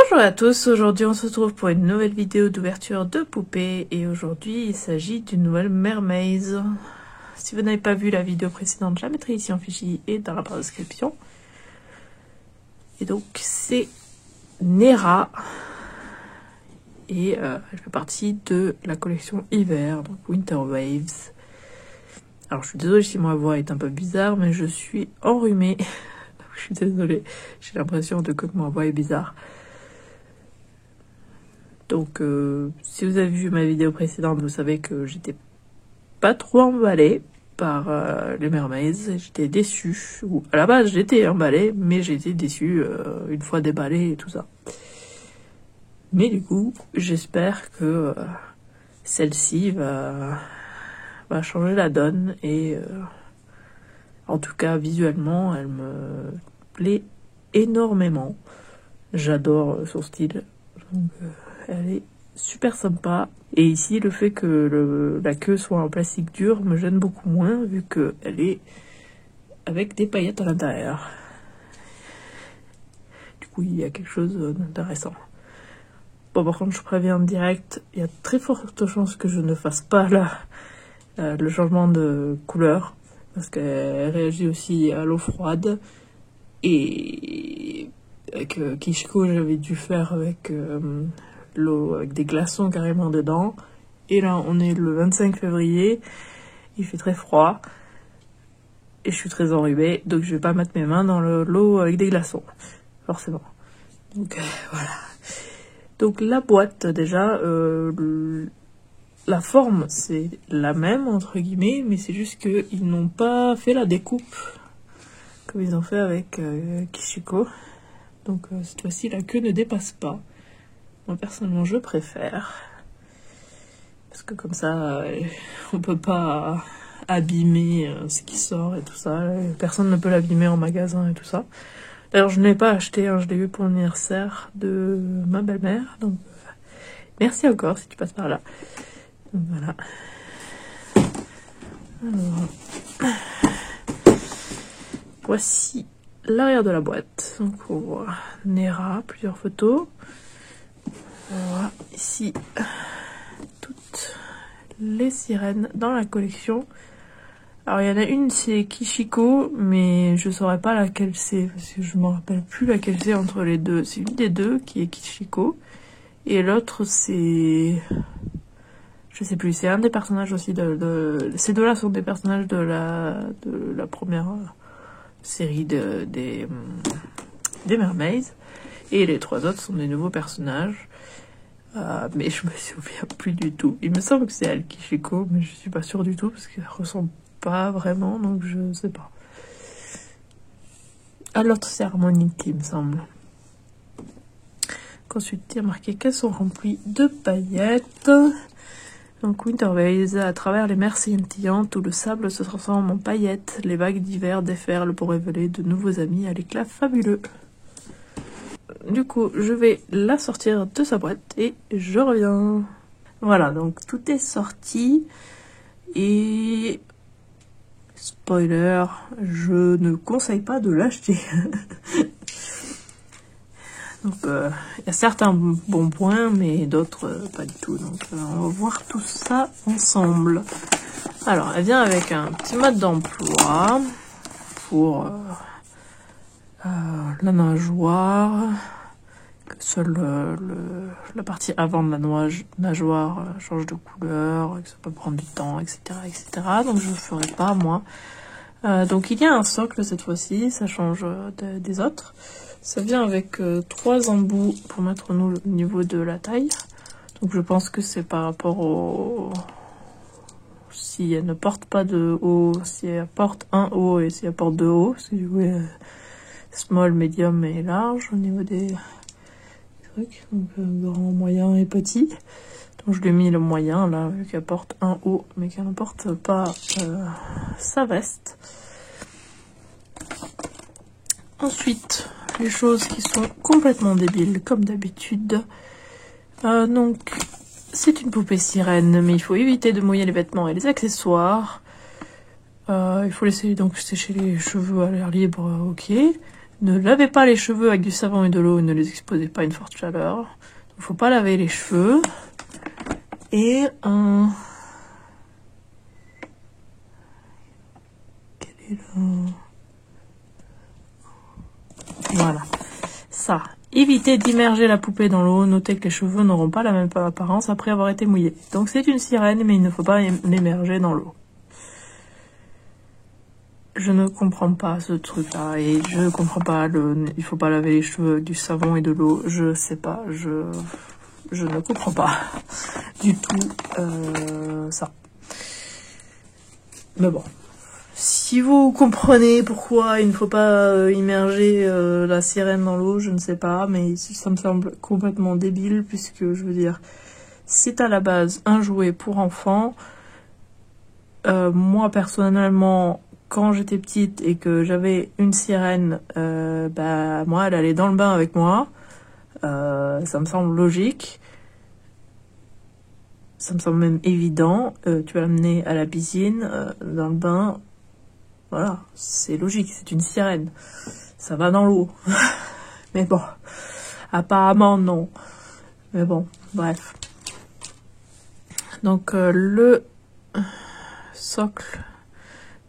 Bonjour à tous, aujourd'hui on se retrouve pour une nouvelle vidéo d'ouverture de poupées et aujourd'hui il s'agit d'une nouvelle Mermaze. Si vous n'avez pas vu la vidéo précédente, je la mettrai ici en fichier et dans la barre de description. Et donc c'est Nera et elle fait partie de la collection hiver, donc Winter Waves. Alors je suis désolée si ma voix est un peu bizarre, mais je suis enrhumée. Je suis désolée, j'ai l'impression que ma voix est bizarre. Donc si vous avez vu ma vidéo précédente, vous savez que j'étais pas trop emballée par les Mermaids. J'étais déçue. Ou à la base j'étais emballée, mais j'ai été déçue une fois déballée et tout ça. Mais du coup, j'espère que celle-ci va changer la donne et en tout cas visuellement, elle me plaît énormément. J'adore son style. Donc, elle est super sympa. Et ici, le fait que la queue soit en plastique dur me gêne beaucoup moins, vu qu'elle est avec des paillettes à l'intérieur. Du coup, il y a quelque chose d'intéressant. Bon, par contre, je préviens en direct, il y a très forte chance que je ne fasse pas le changement de couleur, parce qu'elle réagit aussi à l'eau froide. Et avec Kishiko, j'avais dû faire avec l'eau avec des glaçons carrément dedans. Et là, on est le 25 février, il fait très froid. Et je suis très enrhumée, donc je vais pas mettre mes mains dans l'eau avec des glaçons, forcément. Donc voilà. Donc la boîte, déjà, la forme, c'est la même, entre guillemets, mais c'est juste qu'ils n'ont pas fait la découpe comme ils ont fait avec Kishiko. Donc cette fois-ci, la queue ne dépasse pas. Moi, personnellement, je préfère. Parce que comme ça, on peut pas abîmer ce qui sort et tout ça. Personne ne peut l'abîmer en magasin et tout ça. D'ailleurs, je ne l'ai pas acheté, hein, je l'ai eu pour l'anniversaire de ma belle-mère. Donc, merci encore si tu passes par là. Donc, voilà. Alors, voici l'arrière de la boîte. Donc, on voit Nera, plusieurs photos. On voit ici toutes les sirènes dans la collection. Alors, il y en a une, c'est Kishiko, mais je saurais pas laquelle c'est, parce que je me rappelle plus laquelle c'est entre les deux. C'est une des deux qui est Kishiko, et l'autre, c'est... je sais plus, c'est un des personnages aussi ces deux-là sont des personnages de la première série des Mermaids, et les trois autres sont des nouveaux personnages. Mais je me souviens plus du tout. Il me semble que c'est elle, Kishiko, mais je suis pas sûre du tout, parce qu'elle ressemble pas vraiment, donc je sais pas. À l'autre, c'est Harmonique, il me semble. Ensuite, il y a marqué qu'elles sont remplies de paillettes. Donc, Winter Waves, à travers les mers scintillantes où le sable se transforme en paillettes, les vagues d'hiver déferlent pour révéler de nouveaux amis à l'éclat fabuleux. Du coup, je vais la sortir de sa boîte et je reviens. Voilà, donc tout est sorti. Et... spoiler, je ne conseille pas de l'acheter. Donc, il y a certains bons points, mais d'autres pas du tout. Donc, on va voir tout ça ensemble. Alors, elle vient avec un petit mode d'emploi pour la nageoire. Seule la partie avant de la nageoire change de couleur, que ça peut prendre du temps, etc., etc. Donc je ne ferai pas, moi. Donc il y a un socle cette fois-ci, ça change des autres. Ça vient avec 3 embouts pour mettre au niveau de la taille. Donc je pense que c'est par rapport au... si elle ne porte pas de haut, si elle porte un haut et si elle porte 2 hauts. Parce que du coup, small, medium et large au niveau des... donc grand, moyen et petit. Donc je lui ai mis le moyen là, vu qu'elle porte un haut mais qu'elle ne porte pas sa veste. Ensuite, les choses qui sont complètement débiles comme d'habitude. Donc c'est une poupée sirène, mais il faut éviter de mouiller les vêtements et les accessoires. Il faut laisser donc sécher les cheveux à l'air libre, ok. Ne lavez pas les cheveux avec du savon et de l'eau, ne les exposez pas à une forte chaleur. Il ne faut pas laver les cheveux. Et quel est le... Voilà. Ça. Évitez d'immerger la poupée dans l'eau. Notez que les cheveux n'auront pas la même apparence après avoir été mouillés. Donc c'est une sirène, mais il ne faut pas l'immerger dans l'eau. Je ne comprends pas ce truc-là. Et je comprends pas il faut pas laver les cheveux avec du savon et de l'eau. Je sais pas. Je ne comprends pas du tout ça. Mais bon. Si vous comprenez pourquoi il ne faut pas immerger la sirène dans l'eau, je ne sais pas, mais ça me semble complètement débile, puisque je veux dire, c'est à la base un jouet pour enfants. Moi, personnellement, quand j'étais petite et que j'avais une sirène, moi, elle allait dans le bain avec moi. Ça me semble logique. Ça me semble même évident. Tu vas l'amener à la piscine, dans le bain. Voilà, c'est logique, c'est une sirène. Ça va dans l'eau. Mais bon, apparemment non. Mais bon, bref. Donc le socle,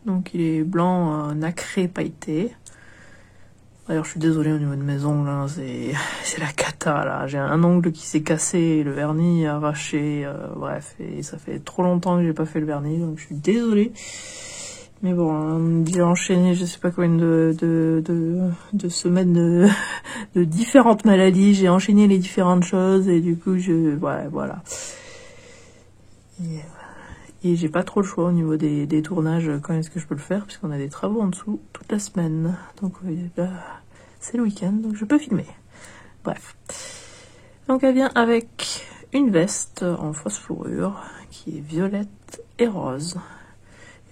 donc il est blanc, nacré, pailleté. D'ailleurs, je suis désolée au niveau de mes ongles, hein, c'est la cata là. J'ai un ongle qui s'est cassé, le vernis arraché, bref, et ça fait trop longtemps que j'ai pas fait le vernis, donc je suis désolée. Mais bon, j'ai enchaîné je sais pas combien de semaines de différentes maladies. J'ai enchaîné les différentes choses et du coup, voilà. Et j'ai pas trop le choix au niveau des tournages, quand est-ce que je peux le faire, puisqu'on a des travaux en dessous toute la semaine. Donc là, c'est le week-end, donc je peux filmer. Bref. Donc elle vient avec une veste en fausse fourrure qui est violette et rose.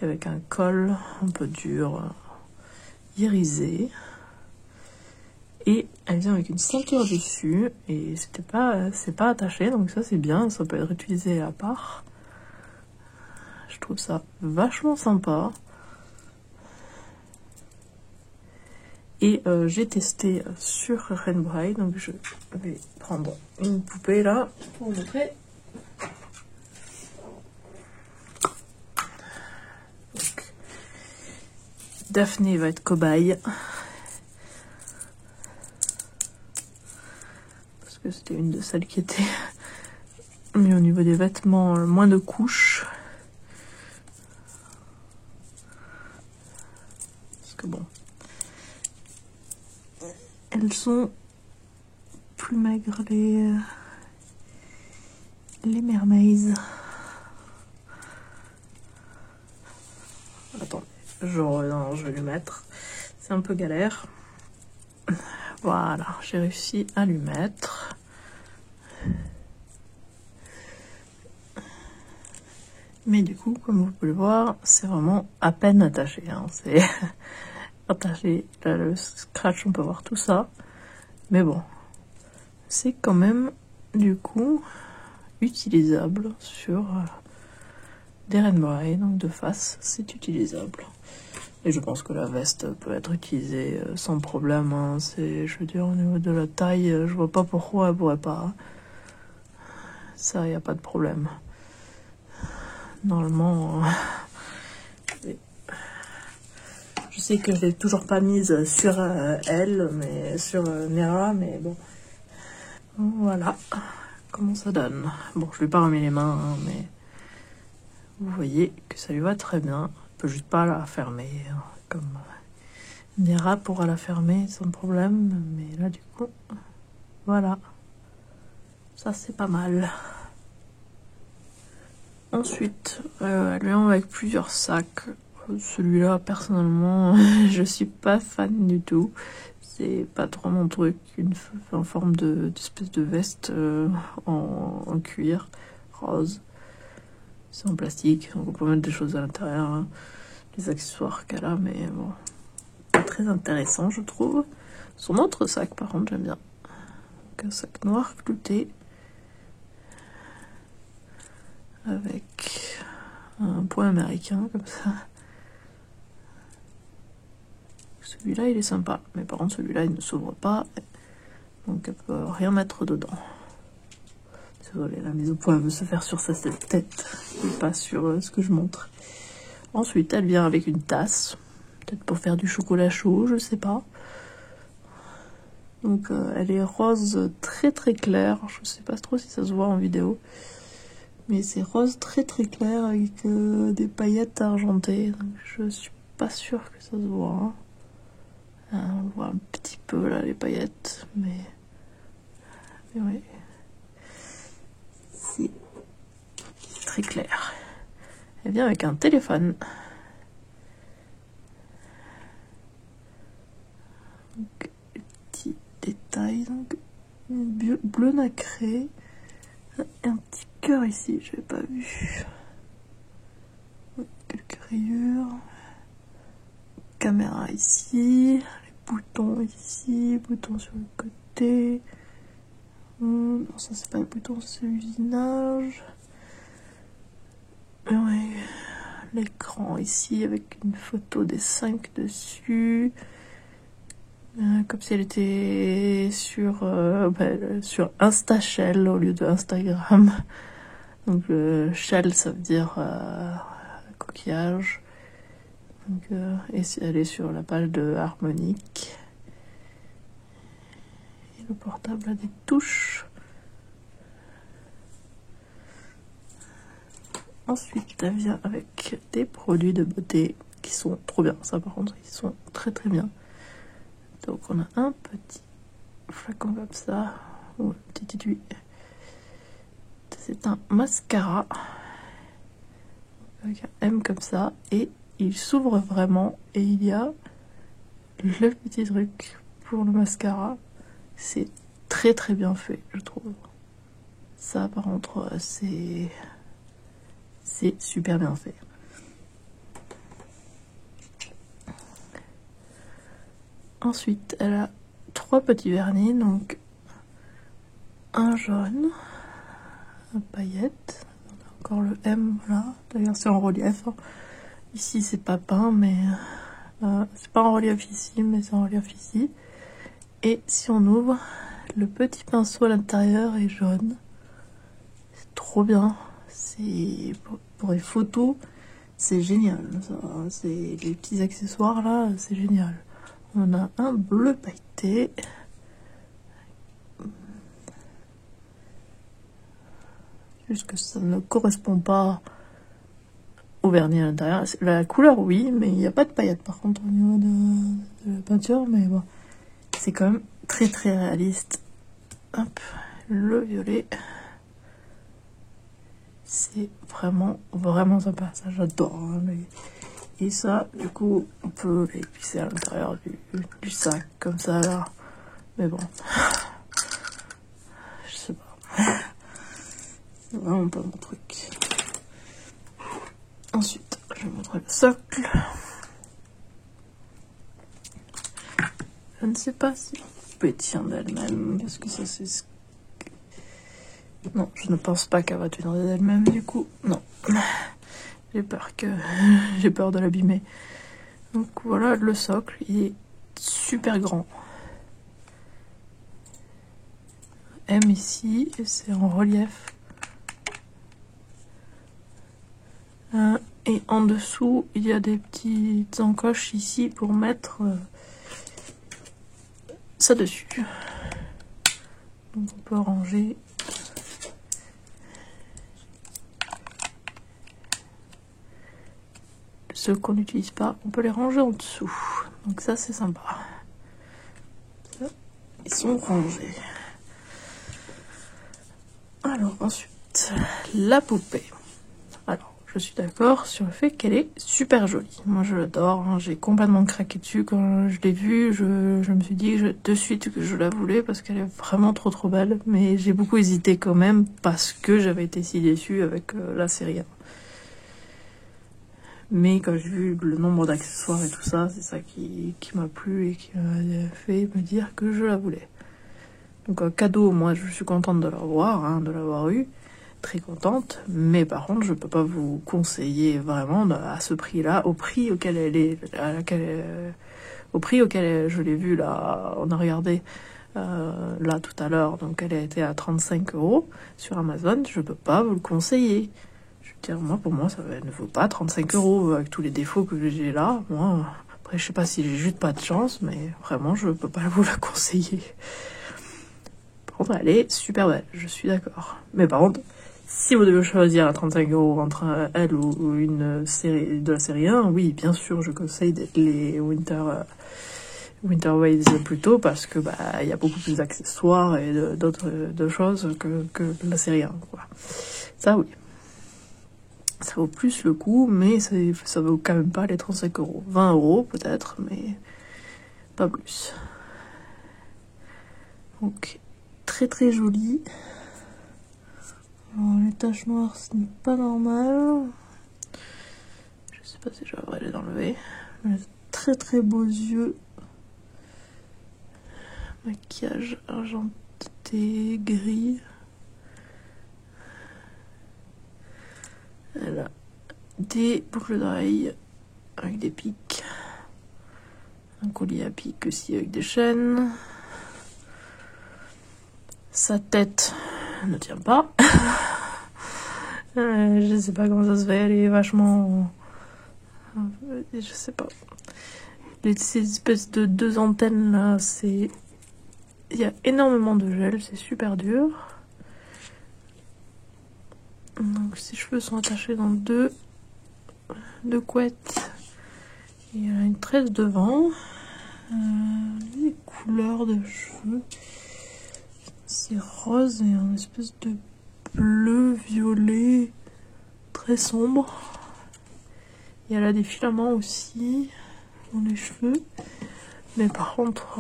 Avec un col un peu dur, irisé. Et elle vient avec une ceinture dessus. Et c'est pas attaché, donc ça c'est bien. Ça peut être utilisé à part. Je trouve ça vachement sympa. Et j'ai testé sur Rainbow High. Donc je vais prendre une poupée là pour vous montrer. Daphné va être cobaye. Parce que c'était une de celles qui était mis au niveau des vêtements, moins de couches. Parce que bon. Elles sont plus maigres, les mermaids. Attends. Non, je vais lui mettre. C'est un peu galère. Voilà, j'ai réussi à lui mettre. Mais du coup, comme vous pouvez le voir, c'est vraiment à peine attaché. Hein. C'est attaché. Là, le scratch, on peut voir tout ça. Mais bon, c'est quand même, du coup, utilisable sur des Rainbow High, donc de face, c'est utilisable. Et je pense que la veste peut être utilisée sans problème. Hein. Je veux dire, au niveau de la taille, je vois pas pourquoi elle pourrait pas. Ça, il n'y a pas de problème. Normalement, je sais que je l'ai toujours pas mise sur elle, mais sur Nera, mais bon. Voilà comment ça donne. Bon, je lui ai pas remis les mains, hein, mais vous voyez que ça lui va très bien. On peut juste pas la fermer, hein, comme Nera pourra la fermer sans problème, mais là du coup, voilà. Ça c'est pas mal. Ensuite, elle vient avec plusieurs sacs. Celui-là, personnellement, je suis pas fan du tout. C'est pas trop mon truc. En forme d'espèce de veste en cuir rose. C'est en plastique, donc on peut mettre des choses à l'intérieur, hein. Les accessoires qu'elle a, mais bon, pas très intéressant, je trouve. Son autre sac, par contre, j'aime bien. Donc, un sac noir clouté avec un point américain comme ça. celui-là il est sympa, mais par contre celui-là il ne s'ouvre pas, donc elle peut rien mettre dedans. Désolée, la mise au point veut se faire sur sa tête et pas sur ce que je montre. Ensuite elle vient avec une tasse, peut-être pour faire du chocolat chaud, je sais pas. Donc elle est rose très très claire, je sais pas trop si ça se voit en vidéo, mais c'est rose très très clair avec des paillettes argentées, donc je suis pas sûre que ça se voit. On voit un petit peu là les paillettes, mais oui, c'est très clair. Elle vient avec un téléphone. Donc, petit détail, donc bleu nacré, et un petit cœur ici, je n'avais pas vu. Quelques rayures. Caméra ici, les boutons ici, boutons sur le côté. Non, ça c'est pas le bouton, c'est l'usinage. Oui, l'écran ici avec une photo des 5 dessus. Comme si elle était sur InstaShell au lieu de Instagram. Donc shell ça veut dire coquillage. Donc, et elle est sur la page de Harmonic. Et le portable a des touches. Ensuite, elle vient avec des produits de beauté qui sont trop bien. Ça, par contre, ils sont très très bien. Donc, on a un petit flacon comme ça, ou un petit étui. C'est un mascara avec un M comme ça, et il s'ouvre vraiment, et il y a le petit truc pour le mascara. C'est très très bien fait, je trouve. Ça, par contre, c'est super bien fait. Ensuite, elle a 3 petits vernis, donc un jaune, un paillette, on a encore le M là, d'ailleurs c'est en relief. Ici c'est pas peint, mais c'est pas en relief ici, mais c'est en relief ici. Et si on ouvre, le petit pinceau à l'intérieur est jaune. C'est trop bien. C'est pour les photos, c'est génial. C'est les petits accessoires là, c'est génial. On a un bleu pailleté. Juste que ça ne correspond pas au vernis à l'intérieur. La couleur, oui, mais il n'y a pas de paillettes par contre au niveau de la peinture. Mais bon, c'est quand même très très réaliste. Hop, le violet. C'est vraiment vraiment sympa. Ça, j'adore. Hein, et ça, du coup, on peut les glisser à l'intérieur du sac, comme ça, là. Mais bon, je sais pas. C'est vraiment pas mon truc. Ensuite, je vais montrer le socle. Je ne sais pas si elle peut tenir d'elle-même, parce que ça, c'est... Non, je ne pense pas qu'elle va tenir d'elle-même, du coup, non. J'ai peur de l'abîmer. Donc voilà, le socle, il est super grand. M ici, et c'est en relief. Et en dessous, il y a des petites encoches ici pour mettre ça dessus. Donc on peut ranger. Ceux qu'on n'utilise pas, on peut les ranger en dessous. Donc ça, c'est sympa. Ça, ils sont rangés. Alors ensuite, la poupée. Alors, je suis d'accord sur le fait qu'elle est super jolie. Moi, je l'adore. Hein. J'ai complètement craqué dessus quand je l'ai vue. Je me suis dit de suite que je la voulais parce qu'elle est vraiment trop trop belle. Mais j'ai beaucoup hésité quand même parce que j'avais été si déçue avec la série 1. Mais quand j'ai vu le nombre d'accessoires et tout ça, c'est ça qui m'a plu et qui m'a fait me dire que je la voulais. Donc cadeau, moi je suis contente de l'avoir, hein, de l'avoir eu, très contente. Mais par contre, je peux pas vous conseiller vraiment à ce prix-là, au prix auquel au prix auquel je l'ai vu là, on a regardé là tout à l'heure, donc elle a été à 35 € sur Amazon, je peux pas vous le conseiller. Je veux dire, moi, pour moi, ça ne vaut pas 35 € avec tous les défauts que j'ai là. Moi, après, je sais pas si j'ai juste pas de chance, mais vraiment, je peux pas vous la conseiller. Par contre, elle est super belle, je suis d'accord. Mais par contre, si vous devez choisir à 35 € entre elle ou une série de la série 1, oui, bien sûr, je conseille les Winter Waves plutôt, parce que y a beaucoup plus d'accessoires et d'autres choses que la série 1, quoi. Ça, oui. Ça vaut plus le coup, mais ça vaut quand même pas les 35 €. 20 € peut-être, mais pas plus. Donc, très très joli. Alors, les taches noires, ce n'est pas normal. Je sais pas si je devrais les enlever. Mais très très beaux yeux. Maquillage argenté, gris. Elle a des boucles d'oreilles avec des pics. Un collier à pics aussi avec des chaînes. Sa tête ne tient pas. Je sais pas comment ça se fait, elle est vachement... Je sais pas. Ces espèces de 2 antennes là, c'est... Il y a énormément de gel, c'est super dur. Donc ses cheveux sont attachés dans deux couettes. Il y a une tresse devant. Les couleurs de cheveux, c'est rose et un espèce de bleu violet très sombre. Et elle a des filaments aussi dans les cheveux. Mais par contre,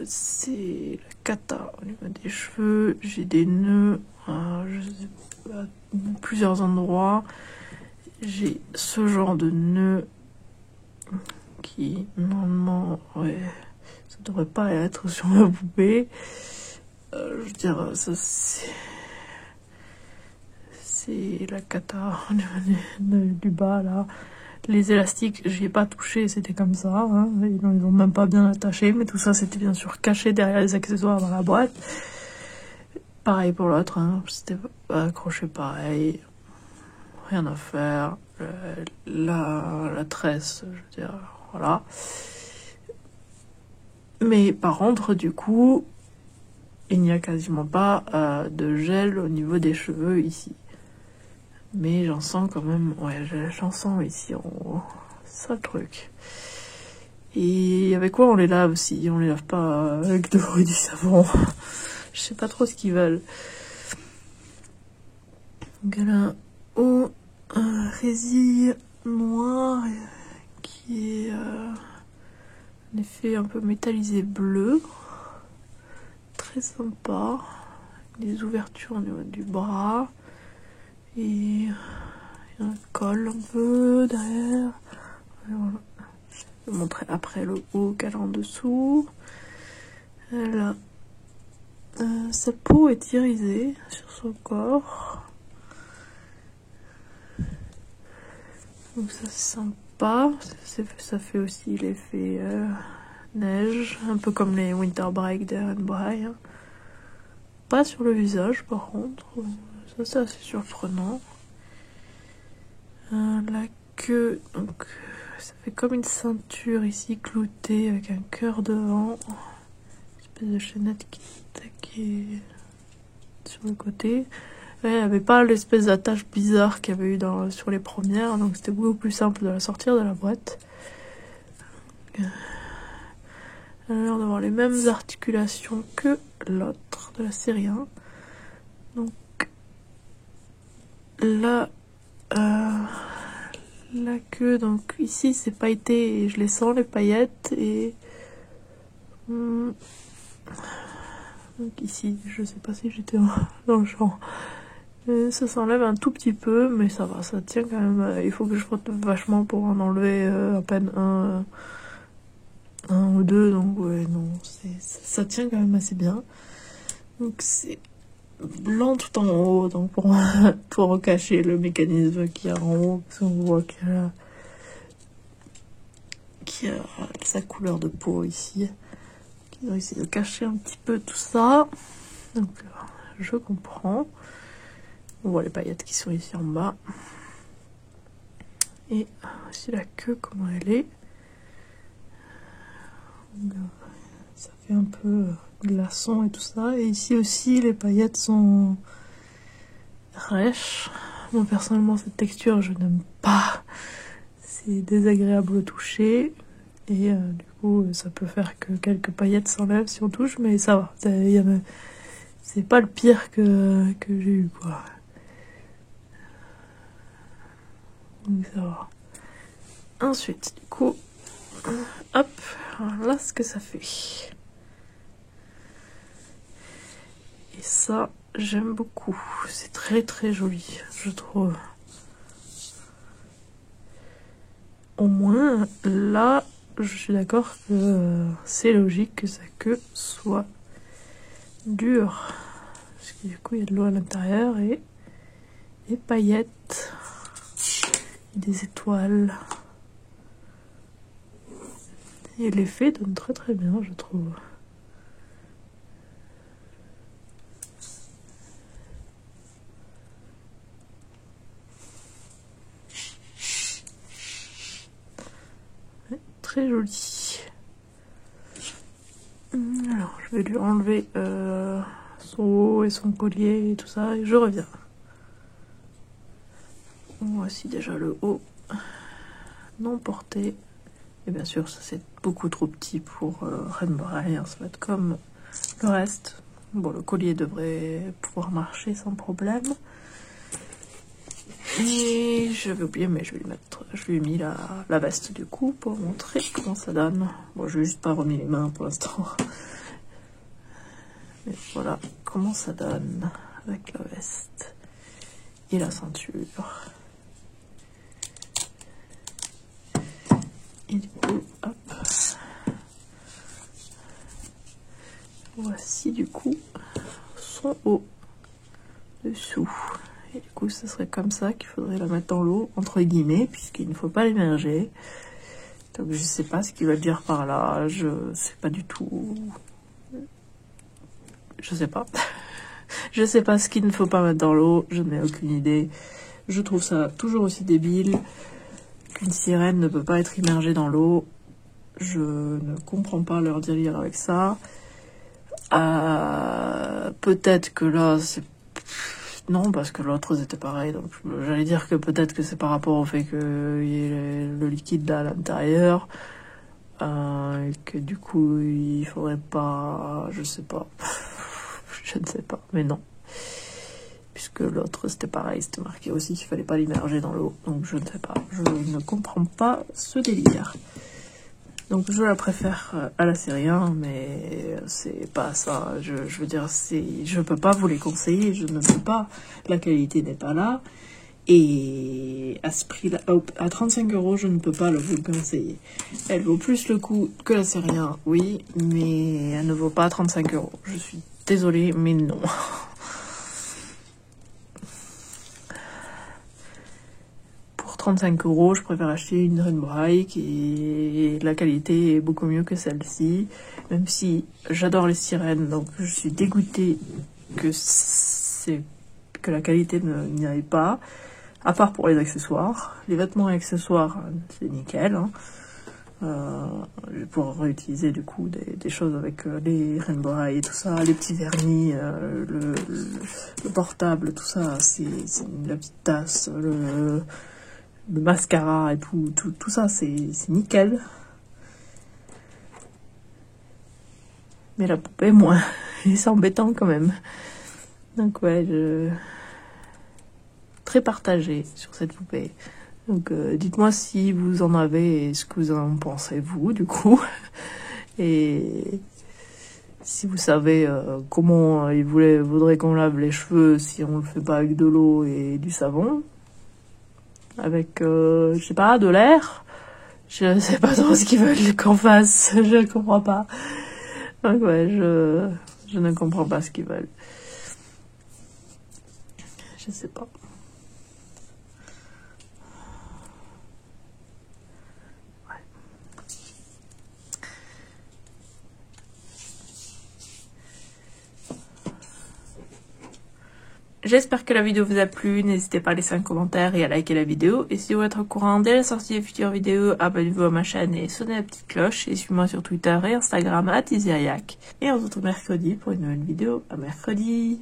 c'est la cata au niveau des cheveux. J'ai des nœuds à plusieurs endroits. J'ai ce genre de nœud qui, normalement, ouais, ça devrait pas être sur ma poupée. Je veux dire, ça c'est la cata au niveau du bas, là. Les élastiques, j'y ai pas touché, c'était comme ça, hein. Ils ont même pas bien attaché, mais tout ça, c'était bien sûr caché derrière les accessoires dans la boîte. Pareil pour l'autre, hein. C'était accroché pareil. Rien à faire. La tresse, je veux dire, voilà. Mais par contre, du coup, il n'y a quasiment pas de gel au niveau des cheveux ici. Mais j'en sens quand même, ouais, j'en sens ici en haut. C'est ça le truc. Et avec quoi on les lave aussi? On les lave pas avec de l'eau et du savon. Je sais pas trop ce qu'ils veulent. Donc elle a un résille noir qui est un effet un peu métallisé bleu. Très sympa. Des ouvertures au niveau du bras. Et un col un peu derrière. Voilà. Je vais montrer après le haut qu'elle a en dessous. Elle a, sa peau est irisée sur son corps. Donc ça c'est sympa. Ça fait aussi l'effet neige. Un peu comme les Winter Break d'Erin Bray. Hein. Pas sur le visage par contre. Ça c'est assez surprenant. La queue, donc ça fait comme une ceinture ici cloutée avec un cœur devant. Une espèce de chaînette qui est sur le côté. Elle n'avait pas l'espèce d'attache bizarre qu'il y avait eu sur les premières, donc c'était beaucoup plus simple de la sortir de la boîte. Elle a l'air d'avoir les mêmes articulations que l'autre de la série 1. Donc là, la queue, donc ici c'est pailleté et je les sens les paillettes et donc ici je sais pas si j'étais dans le champ, ça s'enlève un tout petit peu mais ça va, ça tient quand même. Il faut que je frotte vachement pour en enlever à peine un ou deux, donc ouais, non, ça tient quand même assez bien. Donc c'est blanc tout en haut, donc pour cacher le mécanisme qu'il y a en haut, parce qu'on voit qu'il qui a sa couleur de peau ici. Ils ont essayé de cacher un petit peu tout ça. Donc je comprends. On voit les paillettes qui sont ici en bas. Et aussi la queue, comment elle est. Ça fait un peu glaçon et tout ça. Et ici aussi, les paillettes sont rêches. Moi, personnellement, cette texture, je n'aime pas. C'est désagréable au toucher. Et du coup, ça peut faire que quelques paillettes s'enlèvent si on touche. Mais ça va. C'est pas le pire que j'ai eu, quoi. Donc ça va. Ensuite, du coup, hop, voilà ce que ça fait. Et ça, j'aime beaucoup. C'est très très joli, je trouve. Au moins, là, je suis d'accord que c'est logique que sa queue soit dure. Parce que du coup, il y a de l'eau à l'intérieur et des paillettes. Et des étoiles. Et l'effet donne très très bien, je trouve. Ouais, très joli. Alors, je vais lui enlever son haut et son collier et tout ça, et je reviens. Voici déjà le haut non porté. Et bien sûr, ça c'est beaucoup trop petit pour Rainbow Ride, ça va être comme le reste. Bon, le collier devrait pouvoir marcher sans problème. Et j'avais oublié, mais je lui ai mis la veste du coup pour montrer comment ça donne. Bon, je n'ai juste pas remis les mains pour l'instant. Mais voilà comment ça donne avec la veste et la ceinture. Et du coup, hop. Voici du coup son haut dessous. Et du coup, ce serait comme ça qu'il faudrait la mettre dans l'eau, entre guillemets, puisqu'il ne faut pas l'immerger. Donc je sais pas ce qu'il va dire par là, je sais pas du tout. Je sais pas. Je sais pas ce qu'il ne faut pas mettre dans l'eau, je n'ai aucune idée. Je trouve ça toujours aussi débile qu'une sirène ne peut pas être immergée dans l'eau. Je ne comprends pas leur délire avec ça. Peut-être que là, c'est... Non, parce que l'autre c'était pareil. Donc j'allais dire que peut-être que c'est par rapport au fait qu'il y ait le liquide là à l'intérieur. Et que du coup, il faudrait pas... Je sais pas. Je ne sais pas, mais non. Puisque l'autre c'était pareil, c'était marqué aussi qu'il fallait pas l'immerger dans l'eau. Donc je ne sais pas. Je ne comprends pas ce délire. Donc je la préfère à la série 1, mais c'est pas ça. Je veux dire, je peux pas vous les conseiller, je ne peux pas. La qualité n'est pas là. Et à ce prix-là, à 35 €, je ne peux pas vous le conseiller. Elle vaut plus le coup que la série 1, oui, mais elle ne vaut pas 35 €. Je suis désolée, mais non. Pour 35 €, je préfère acheter une Rainbow Ride et la qualité est beaucoup mieux que celle-ci. Même si j'adore les sirènes, donc je suis dégoûtée que la qualité n'y aille pas. À part pour les accessoires. Les vêtements et accessoires, c'est nickel. Hein. Je vais pouvoir réutiliser du coup des choses avec les Rainbow Ride et tout ça, les petits vernis, le portable, tout ça, c'est la petite tasse, le mascara et tout ça, c'est nickel. Mais la poupée, moins. Et c'est embêtant quand même. Donc ouais, très partagée sur cette poupée. Donc dites-moi si vous en avez et ce que vous en pensez vous, du coup. Et si vous savez comment il voudrait qu'on lave les cheveux si on le fait pas avec de l'eau et du savon. Avec, je sais pas, de l'air. Je sais pas trop ce qu'ils veulent qu'on fasse. Je comprends pas. Donc ouais, je ne comprends pas ce qu'ils veulent. Je sais pas. Ouais. J'espère que la vidéo vous a plu, n'hésitez pas à laisser un commentaire et à liker la vidéo. Et si vous voulez être au courant dès la sortie des futures vidéos, abonnez-vous à ma chaîne et sonnez la petite cloche. Et suivez-moi sur Twitter et Instagram @isiriac. Et on se retrouve mercredi pour une nouvelle vidéo. À mercredi!